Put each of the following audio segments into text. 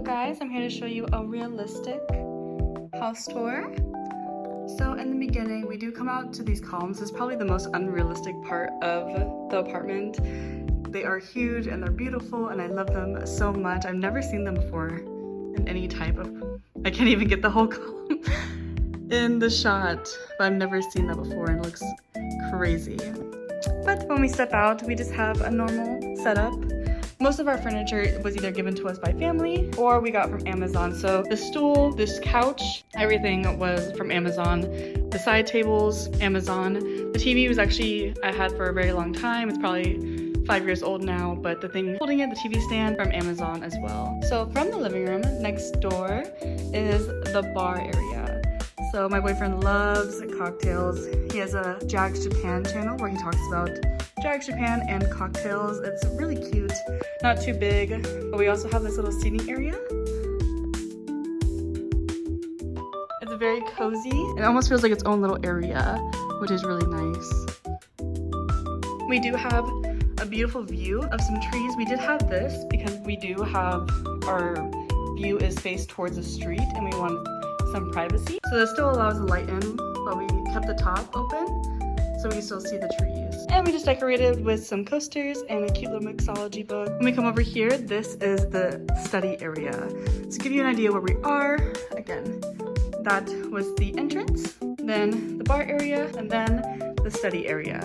guys, I'm here to show you a realistic house tour. So in the beginning, we do come out to these columns. It's probably the most unrealistic part of the apartment. They are huge and they're beautiful and I love them so much. I've never seen them before in any type of, I can't even get the whole column in the shot, but I've never seen that before and it looks crazy. But when we step out, we just have a normal setup. Most of our furniture was either given to us by family or we got from Amazon. So the stool, this couch, everything was from Amazon. The side tables, Amazon. The TV was actually, I had for a very long time. It's probably 5 years old now, but the thing holding it, the TV stand, from Amazon as well. So from the living room, next door is the bar area. So my boyfriend loves cocktails. He has a Jags Japan channel where he talks about Jags Japan and cocktails. It's really cute, not too big, but we also have this little seating area. It's very cozy. It almost feels like its own little area, which is really nice. We do have a beautiful view of some trees. We did have this because we do have, our view is faced towards the street and we want some privacy. So this still allows the light in, but we kept the top open so we can still see the trees. And we just decorated with some coasters and a cute little mixology book. When we come over here, this is the study area. To give you an idea where we are, again, that was the entrance, then the bar area, and then the study area.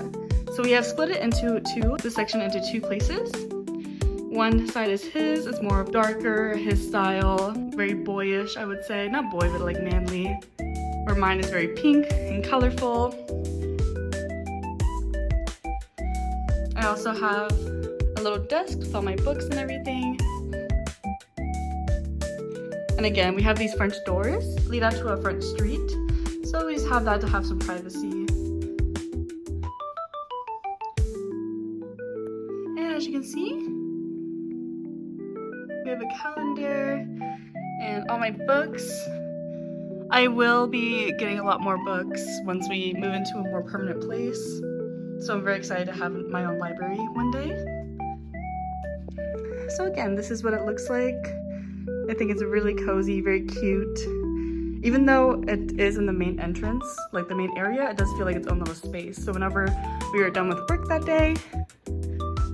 So we have split it into this section into two places. One side is his, it's more darker, his style, very boyish, I would say. Not boy, but like manly. Where mine is very pink and colorful. I also have a little desk with all my books and everything. And again, we have these French doors lead out to a front street. So we just have that to have some privacy. And as you can see, we have a calendar and all my books. I will be getting a lot more books once we move into a more permanent place. So I'm very excited to have my own library one day. So again, this is what it looks like. I think it's really cozy, very cute. Even though it is in the main entrance, like the main area, it does feel like its own little space. So whenever we are done with work that day,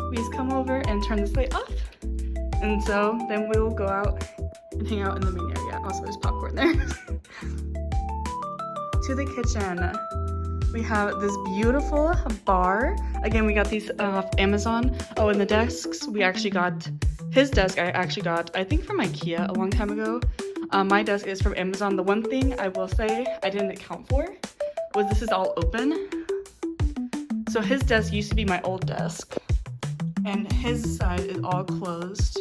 we just come over and turn this light off. And so then we'll go out and hang out in the main area. Also, there's popcorn there. To the kitchen, we have this beautiful bar. Again, we got these off Amazon. Oh, and the desks, we actually got, his desk I actually got, I think from IKEA a long time ago. My desk is from Amazon. The one thing I will say I didn't account for was this is all open. So his desk used to be my old desk. And his side is all closed,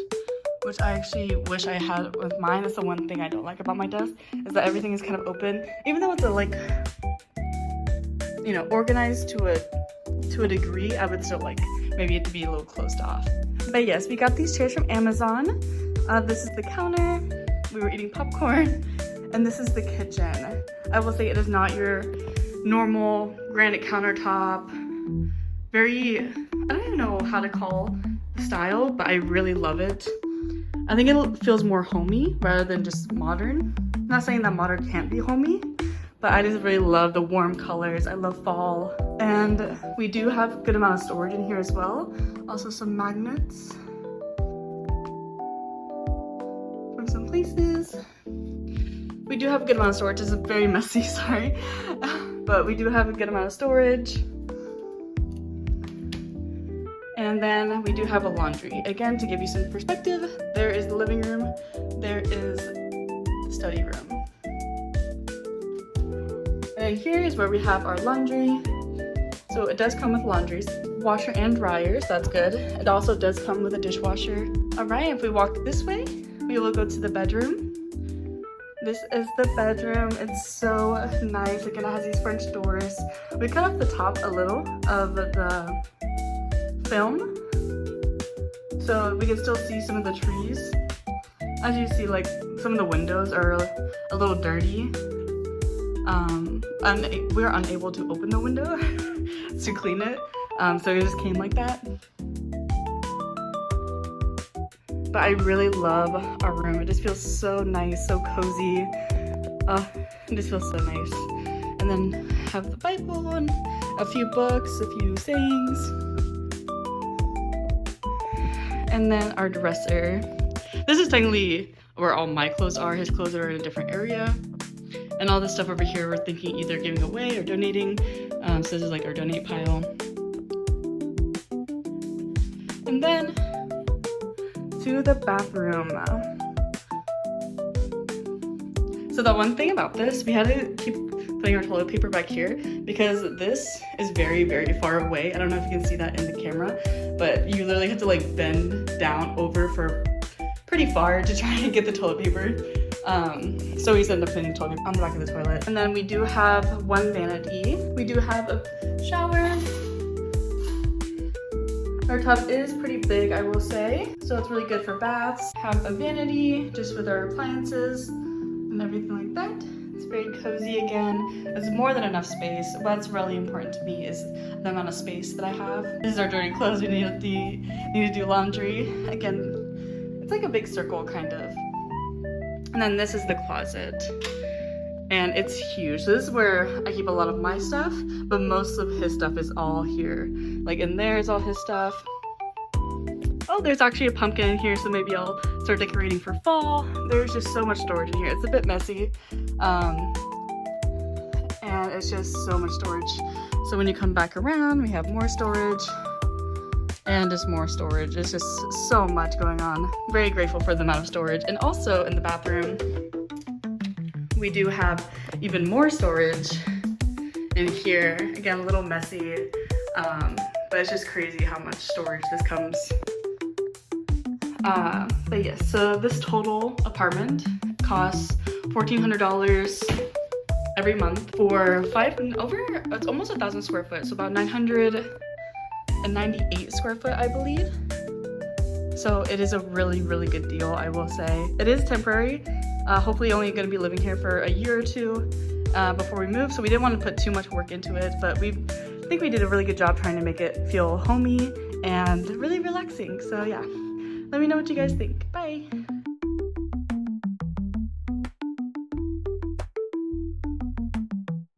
which I actually wish I had with mine. That's the one thing I don't like about my desk, is that everything is kind of open. Even though it's like, you know, organized to a degree, I would still like maybe it to be a little closed off. But yes, we got these chairs from Amazon. This is the counter. We were eating popcorn, and this is the kitchen. I will say it is not your normal granite countertop. Very, I don't even know how to call the style, but I really love it. I think it feels more homey rather than just modern. I'm not saying that modern can't be homey, but I just really love the warm colors. I love fall. And we do have a good amount of storage in here as well. Also some magnets from some places. We do have a good amount of storage. It's very messy, sorry. But we do have a good amount of storage. And then we do have a laundry. Again, to give you some perspective, there is the living room, there is the study room. And here is where we have our laundry. So it does come with laundries, washer and dryers, that's good. It also does come with a dishwasher. All right, if we walk this way, we will go to the bedroom. This is the bedroom. It's so nice. Again, it has these French doors. We cut off the top a little of the film so we can still see some of the trees. As you see, like some of the windows are a little dirty. We were unable to open the window to clean it, so it just came like that. but I really love our room. It just feels so nice, so cozy. It just feels so nice. And then have the Bible and a few books, a few sayings. And then our dresser. This is technically where all my clothes are. His clothes are in a different area. And all this stuff over here we're thinking either giving away or donating. So this is like our donate pile. And then to the bathroom. So the one thing about this, we had to keep putting our toilet paper back here because this is very, very far away. I don't know if you can see that in the camera, but you literally have to like bend down over for pretty far to try and get the toilet paper. So we ended up putting toilet paper on the back of the toilet. And then we do have one vanity. We do have a shower. Our tub is pretty big, I will say. So it's really good for baths. Have a vanity just with our appliances and everything like that. It's very cozy again. It's more than enough space. What's really important to me is the amount of space that I have. This is our dirty clothes. We need to do laundry. Again, it's like a big circle kind of. And then this is the closet. And it's huge. So this is where I keep a lot of my stuff, but most of his stuff is all here. Like in there is all his stuff. Oh, there's actually a pumpkin in here, so maybe I'll start decorating for fall. There's just so much storage in here. It's a bit messy. And it's just so much storage. So when you come back around, we have more storage and just more storage. It's just so much going on. Very grateful for the amount of storage. And also in the bathroom, we do have even more storage in here. Again, a little messy, but it's just crazy how much storage this comes. But yes, so this total apartment costs $1,400 every month for it's almost 1,000 square foot, so about 998 square foot, I believe. So it is a really, really good deal, I will say. It is temporary. Hopefully only going to be living here for a year or two before we move, so we didn't want to put too much work into it, but I think we did a really good job trying to make it feel homey and really relaxing. So yeah, let me know what you guys think. Bye!